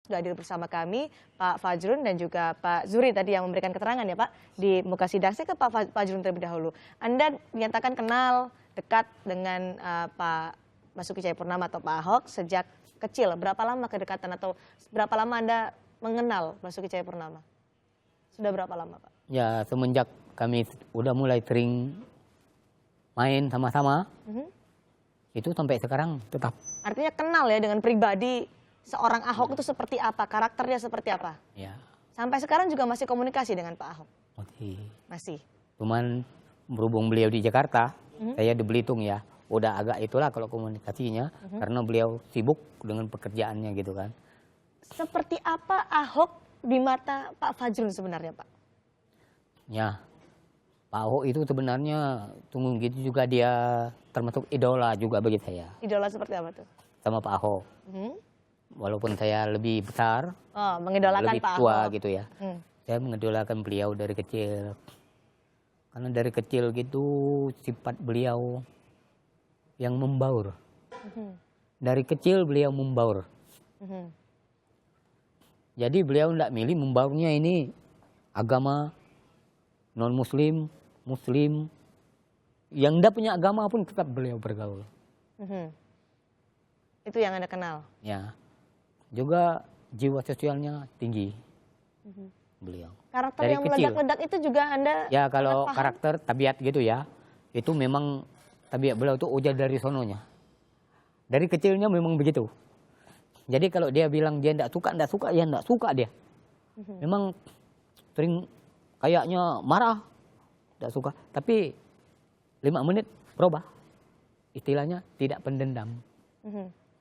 sudah hadir bersama kami, Pak Fajrun dan juga Pak Zuri tadi yang memberikan keterangan ya Pak di muka sidang. Saya ke Pak Fajrun terlebih dahulu. Anda dinyatakan kenal dekat dengan Pak Basuki Cahayapurnama atau Pak Ahok sejak kecil. Berapa lama kedekatan atau berapa lama Anda mengenal Basuki Cahayapurnama? Sudah berapa lama Pak? Ya semenjak kami udah mulai sering main sama-sama, itu sampai sekarang tetap. Artinya kenal ya dengan pribadi seorang Ahok itu seperti apa, karakternya seperti apa? Ya. Sampai sekarang juga masih komunikasi dengan Pak Ahok? Masih. Cuman berhubung beliau di Jakarta, saya di Belitung ya, udah agak itulah kalau komunikasinya, karena beliau sibuk dengan pekerjaannya gitu kan. Seperti apa Ahok di mata Pak Fajrun sebenarnya Pak? Ya, Pak Ahok itu sebenarnya tunggu gitu juga dia termasuk idola juga bagi saya. Idola seperti apa tuh? Sama Pak Ahok. Walaupun saya lebih besar, mengidolakan lebih Pak tua Ahok. gitu ya. Saya mengidolakan beliau dari kecil. Karena dari kecil gitu sifat beliau yang membaur. Dari kecil beliau membaur. Jadi beliau tidak milih membaurnya ini agama, non-muslim, muslim. Yang tidak punya agama pun tetap beliau bergaul. Itu yang Anda kenal? Ya. Juga jiwa sosialnya tinggi. Beliau. Karakter dari yang kecil. meledak-ledak itu juga Anda ya kalau paham? Karakter, tabiat gitu ya. Itu memang tabiat beliau itu ujar dari sononya. Dari kecilnya memang begitu. Jadi kalau dia bilang dia tidak suka, ya tidak suka dia. Memang sering kayaknya marah, tidak suka. Tapi 5 menit berubah. Istilahnya tidak pendendam.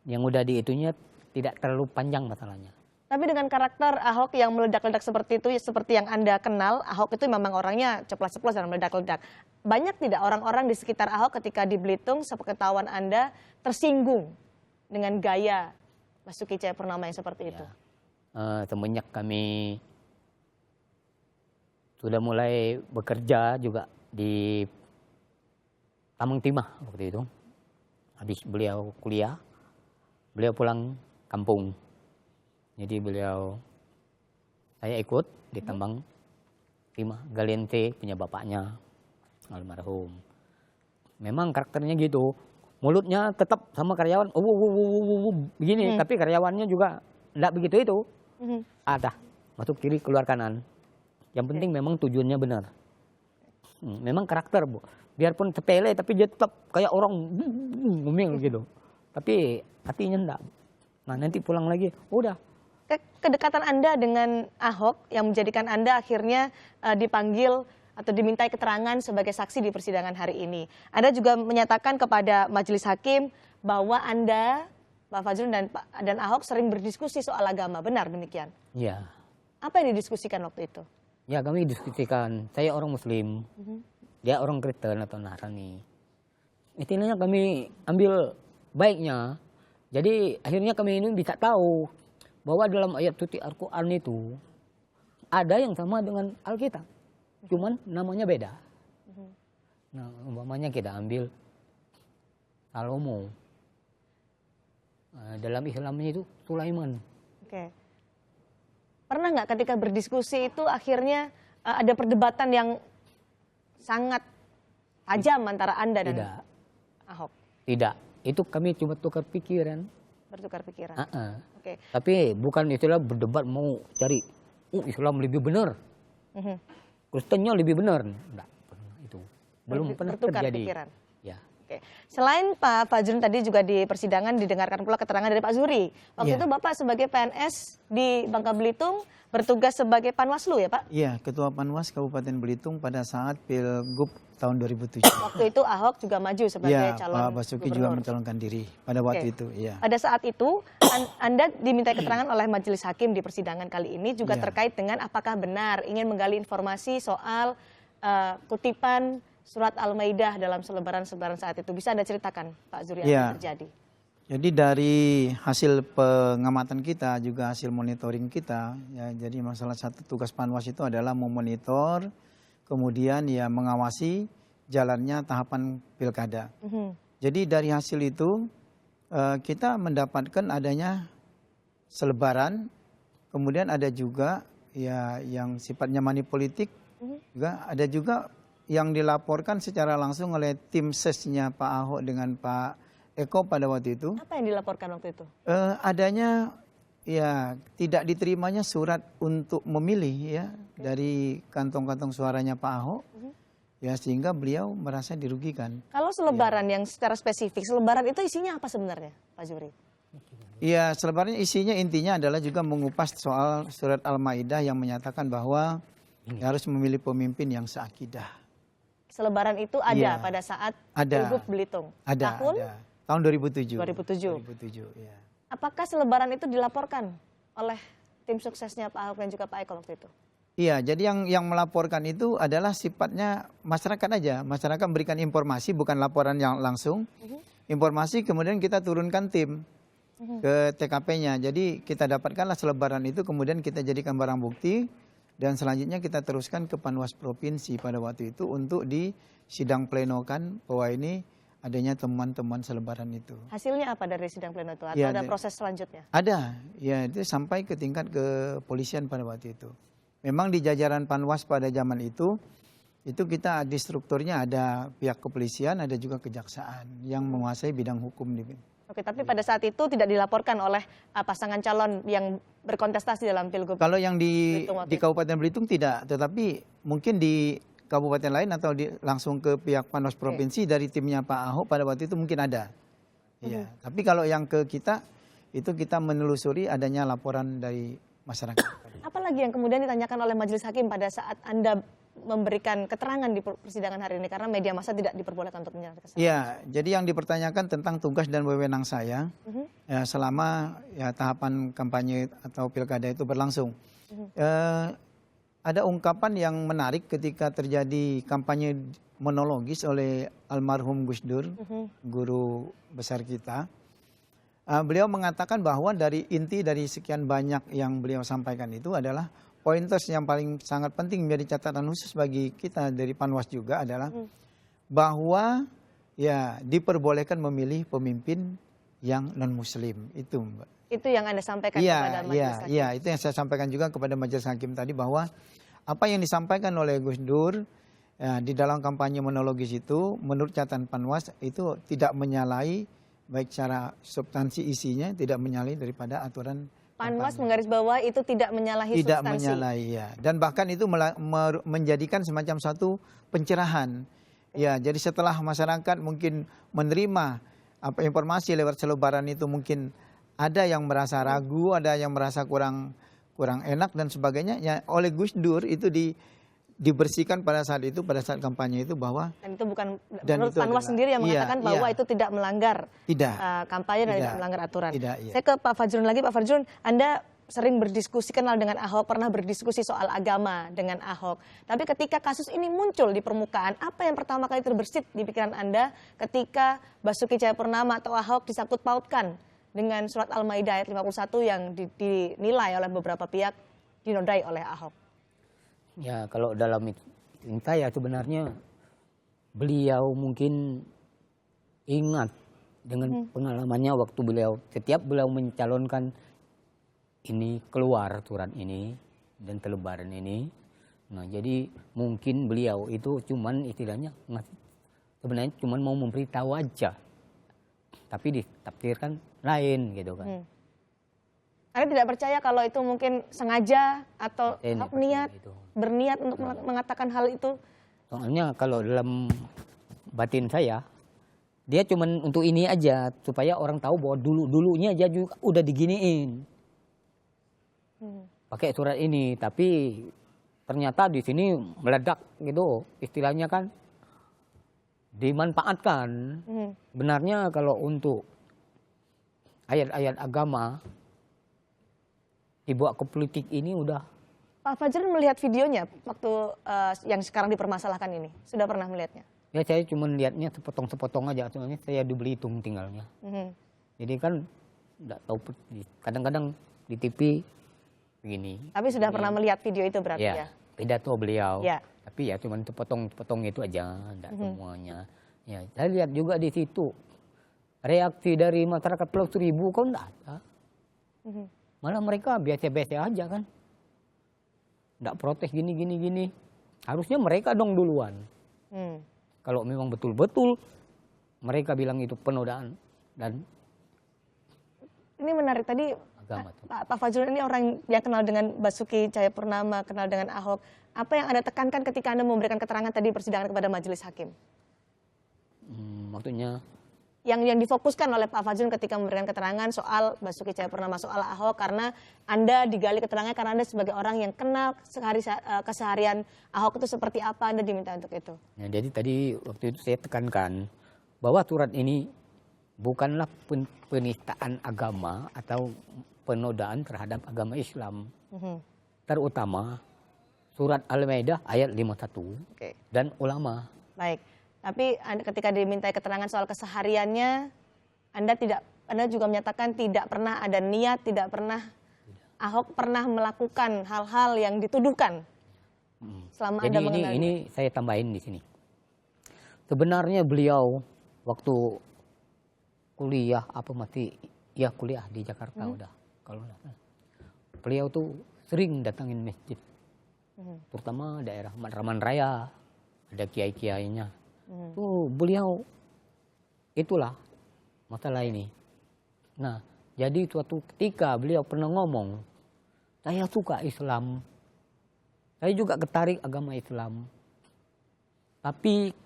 Yang udah diitunya tidak terlalu panjang masalahnya. Tapi dengan karakter Ahok yang meledak-ledak seperti itu, seperti yang Anda kenal, Ahok itu memang orangnya ceplas-ceplos dan meledak-ledak. Banyak tidak orang-orang di sekitar Ahok ketika di Belitung, sepengetahuan Anda, tersinggung dengan gaya Basuki Cahayapurnama yang seperti itu? Semenjak kami sudah mulai bekerja juga di Tamang Timah waktu itu. Habis beliau kuliah, beliau pulang kampung. Jadi saya ikut di Tambang Timah, Galente punya bapaknya, almarhum. Memang karakternya gitu, mulutnya tetap sama karyawan, begini, tapi karyawannya juga enggak begitu itu. Ada, masuk kiri, keluar kanan. Yang penting memang tujuannya benar. Memang karakter, Bu. Biarpun sepele, tapi dia tetap kayak orang ngomel gitu. Tapi hatinya enggak. Nah nanti pulang lagi, udah. Kedekatan Anda dengan Ahok yang menjadikan Anda akhirnya dipanggil atau dimintai keterangan sebagai saksi di persidangan hari ini. Anda juga menyatakan kepada majelis hakim bahwa Anda, Pak Fajrun dan Ahok sering berdiskusi soal agama. Benar demikian? Iya. Apa yang didiskusikan waktu itu? Ya kami diskusikan, saya orang Muslim, dia orang Kristen atau Nasrani. Istilahnya kami ambil baiknya. Jadi akhirnya kami ini bisa tahu bahwa dalam ayat suci Al-Quran itu ada yang sama dengan Alkitab, cuman namanya beda. Nah, umpamanya kita ambil Salomo, dalam Islamnya itu Sulaiman. Oke. Pernah nggak ketika berdiskusi itu akhirnya ada perdebatan yang sangat tajam antara Anda dan Ahok? Tidak, itu kami cuma tukar pikiran. Bertukar pikiran. Oke. Tapi bukan istilah berdebat mau cari Islam lebih benar, Kristennya lebih benar. Enggak pernah itu. Belum pernah terjadi. Pikiran. Ya. Oke. Selain Pak Fajrun tadi juga di persidangan didengarkan pula keterangan dari Pak Zuri. Waktu itu Bapak sebagai PNS di Bangka Belitung bertugas sebagai Panwaslu ya Pak? Iya, Ketua Panwas Kabupaten Belitung pada saat Pilgub tahun 2007. Waktu itu Ahok juga maju sebagai calon Pak Basuki juga mencalonkan diri pada waktu itu. Iya. Pada saat itu Anda diminta keterangan oleh majelis hakim di persidangan kali ini juga terkait dengan apakah benar ingin menggali informasi soal kutipan surat Al-Maidah dalam selebaran saat itu. Bisa Anda ceritakan Pak Zuri apa yang terjadi? Jadi dari hasil pengamatan kita juga hasil monitoring kita, ya, jadi salah satu tugas Panwas itu adalah memonitor, kemudian ya mengawasi jalannya tahapan pilkada. Jadi dari hasil itu kita mendapatkan adanya selebaran kemudian ada juga ya yang sifatnya money politik, juga ada juga yang dilaporkan secara langsung oleh tim sesnya Pak Ahok dengan Pak Eko pada waktu itu. Apa yang dilaporkan waktu itu? Adanya ya tidak diterimanya surat untuk memilih ya dari kantong-kantong suaranya Pak Ahok. Ya sehingga beliau merasa dirugikan. Kalau selebaran yang secara spesifik, selebaran itu isinya apa sebenarnya, Pak Zuri? Ya, selebaran isinya intinya adalah juga mengupas soal surat Al-Maidah yang menyatakan bahwa harus memilih pemimpin yang seakidah. Selebaran itu ada Iya. pada saat Ada. Pilgub Belitung. Ada, Tahun ada. Tahun 2007. 2007. 2007, ya. Apakah selebaran itu dilaporkan oleh tim suksesnya Pak Ahok dan juga Pak Eko waktu itu? Iya, jadi yang melaporkan itu adalah sifatnya masyarakat aja. Masyarakat memberikan informasi, bukan laporan yang langsung. Informasi kemudian kita turunkan tim ke TKP-nya. Jadi kita dapatkanlah selebaran itu, kemudian kita jadikan barang bukti. Dan selanjutnya kita teruskan ke Panwas Provinsi pada waktu itu untuk di sidang plenokan bahwa ini adanya temuan-temuan selebaran itu. Hasilnya apa dari sidang pleno itu? Atau Ya, ada proses selanjutnya? Ada, ya itu sampai ke tingkat kepolisian pada waktu itu. Memang di jajaran Panwas pada zaman itu kita di strukturnya ada pihak kepolisian, ada juga kejaksaan yang menguasai bidang hukum. Oke, tapi pada saat itu tidak dilaporkan oleh pasangan calon yang berkontestasi dalam Pilgub. Kalau yang Belitung waktu di Kabupaten Belitung tidak, tetapi mungkin di kabupaten lain atau langsung ke pihak Panwas Provinsi dari timnya Pak Ahok pada waktu itu mungkin ada. Iya, tapi kalau yang ke kita itu kita menelusuri adanya laporan dari masyarakat. Apalagi yang kemudian ditanyakan oleh majelis hakim pada saat Anda memberikan keterangan di persidangan hari ini karena media massa tidak diperbolehkan untuk menyerahkan kesaksian. Iya, jadi yang dipertanyakan tentang tugas dan wewenang saya ya, selama ya, tahapan kampanye atau pilkada itu berlangsung. Ada ungkapan yang menarik ketika terjadi kampanye monologis oleh almarhum Gus Dur, guru besar kita. Beliau mengatakan bahwa dari inti dari sekian banyak yang beliau sampaikan itu adalah pointers yang paling sangat penting menjadi catatan khusus bagi kita dari Panwas juga adalah bahwa ya diperbolehkan memilih pemimpin yang non Muslim itu, Mbak. Itu yang Anda sampaikan kepada majelis hakim. Iya, itu yang saya sampaikan juga kepada majelis hakim tadi bahwa apa yang disampaikan oleh Gus Dur ya, di dalam kampanye monologis itu menurut catatan Panwas itu tidak menyalahi baik secara substansi isinya, tidak menyalahi daripada aturan Panwas menggarisbawahi itu tidak menyalahi tidak substansi. menyalahi ya. Dan bahkan itu menjadikan semacam satu pencerahan. Ya, jadi setelah masyarakat mungkin menerima apa informasi lewat selebaran itu mungkin ada yang merasa ragu, ada yang merasa kurang enak dan sebagainya. Ya, oleh Gus Dur itu dibersihkan pada saat itu, pada saat kampanye itu bahwa Dan itu bukan dan menurut itu Panwas adalah- sendiri yang mengatakan bahwa iya. itu tidak melanggar Tidak. kampanye dan Tidak. tidak melanggar aturan. Tidak, iya. Saya ke Pak Fajrun lagi, Pak Fajrun, Anda sering berdiskusi kenal dengan Ahok, pernah berdiskusi soal agama dengan Ahok. Tapi ketika kasus ini muncul di permukaan, apa yang pertama kali terbersit di pikiran Anda ketika Basuki Cahayapurnama atau Ahok disangkut pautkan dengan surat Al-Maidah ayat 51 yang dinilai oleh beberapa pihak dinodai oleh Ahok? Ya kalau dalam itu saya sebenarnya beliau mungkin ingat dengan pengalamannya waktu setiap beliau mencalonkan ini keluar surat ini dan selebaran ini. Nah jadi mungkin beliau itu cuman istilahnya sebenarnya cuman mau memberitahu aja, tapi ditafsirkan lain gitu kan. Anda tidak percaya kalau itu mungkin sengaja atau Ini niat itu. berniat untuk mengatakan hal itu? Soalnya kalau dalam batin saya, dia cuman untuk ini aja supaya orang tahu bahwa dulunya aja juga udah diginiin. Pakai surat ini, tapi ternyata di sini meledak gitu, istilahnya kan dimanfaatkan. Benarnya kalau untuk ayat-ayat agama dibawa ke politik ini udah. Pak Fajrun melihat videonya waktu yang sekarang dipermasalahkan ini, sudah pernah melihatnya? Ya saya cuma lihatnya sepotong-sepotong aja, soalnya saya di Belitung tinggalnya. Jadi kan nggak tahu, kadang-kadang di TV begini. Tapi sudah pernah melihat video itu berarti ya? Pidato beliau. Ya. Tapi ya cuma sepotong-sepotong itu aja, enggak semuanya. Ya, saya lihat juga di situ reaksi dari masyarakat Pulau Seribu kok enggak ada. Malah mereka biasa-biasa aja kan. Nggak protes gini. Harusnya mereka dong duluan. Kalau memang betul-betul mereka bilang itu penodaan dan Ini menarik tadi, agama tuh. Pak Fajrul ini orang yang kenal dengan Basuki Cahayapurnama, kenal dengan Ahok. Apa yang Anda tekankan ketika Anda memberikan keterangan tadi persidangan kepada majelis hakim? Maksudnya Yang difokuskan oleh Pak Fajrul ketika memberikan keterangan soal Basuki Cahayapurnama, soal Ahok, karena Anda digali keterangannya karena Anda sebagai orang yang kenal keseharian Ahok itu seperti apa, Anda diminta untuk itu. ya, jadi tadi waktu itu saya tekankan bahwa surat ini bukanlah penistaan agama atau penodaan terhadap agama Islam. Terutama surat Al-Maidah ayat 51 Oke. dan ulama. Baik, tapi ketika dimintai keterangan soal kesehariannya, Anda juga menyatakan tidak pernah ada niat, tidak pernah Ahok pernah melakukan hal-hal yang dituduhkan selama Jadi Anda mengenal. ini saya tambahin di sini. Sebenarnya beliau waktu kuliah kuliah di Jakarta udah kalau nggak salah. Beliau tuh sering datangin masjid, terutama daerah Matraman Raya, ada kiai-kiainya. Tuh beliau itulah masalah ini. Nah, jadi suatu ketika beliau pernah ngomong, saya suka Islam, saya juga ketarik agama Islam, tapi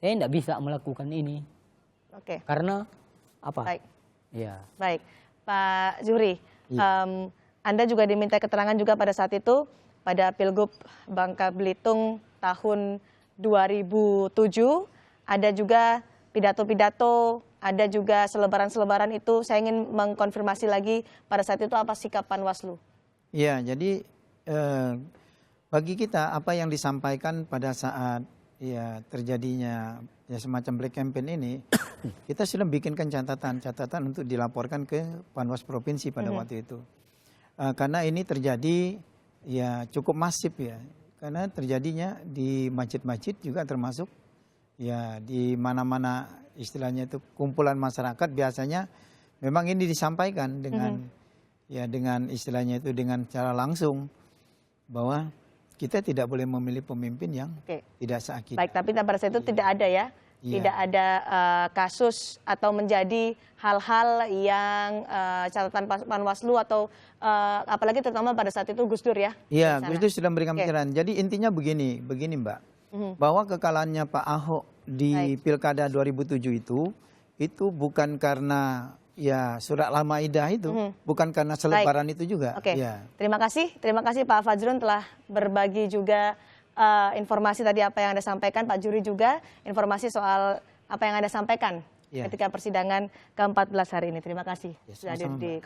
saya tidak bisa melakukan ini. Oke. Karena apa? Baik. Ya. Baik, Pak Zuhri, Anda juga diminta keterangan juga pada saat itu pada Pilgub Bangka Belitung tahun 2007, ada juga pidato-pidato, ada juga selebaran-selebaran itu. Saya ingin mengkonfirmasi lagi pada saat itu apa sikap Panwaslu? Ya, jadi bagi kita apa yang disampaikan pada saat ya terjadinya ya semacam black campaign ini, kita sudah bikinkan catatan untuk dilaporkan ke Panwas Provinsi pada waktu itu. Karena ini terjadi ya cukup masif ya, karena terjadinya di masjid-masjid juga termasuk ya di mana-mana istilahnya itu kumpulan masyarakat, biasanya memang ini disampaikan dengan ya dengan istilahnya itu dengan cara langsung bahwa kita tidak boleh memilih pemimpin yang tidak seakid. Baik, tapi pada saat itu tidak ada ya, tidak ada kasus atau menjadi hal-hal yang catatan Panwaslu atau apalagi terutama pada saat itu Gus Dur ya. Iya, Gus Dur sudah memberikan pencerahan. Jadi intinya begini Mbak, bahwa kekalahannya Pak Ahok di Pilkada 2007 itu bukan karena ya surat Al-Maidah itu, bukan karena selebaran itu juga. Oke. Ya. Terima kasih Pak Fajrul telah berbagi juga informasi tadi apa yang Anda sampaikan, Pak Juri juga informasi soal apa yang Anda sampaikan ketika persidangan ke-14 hari ini. Terima kasih sudah hadir di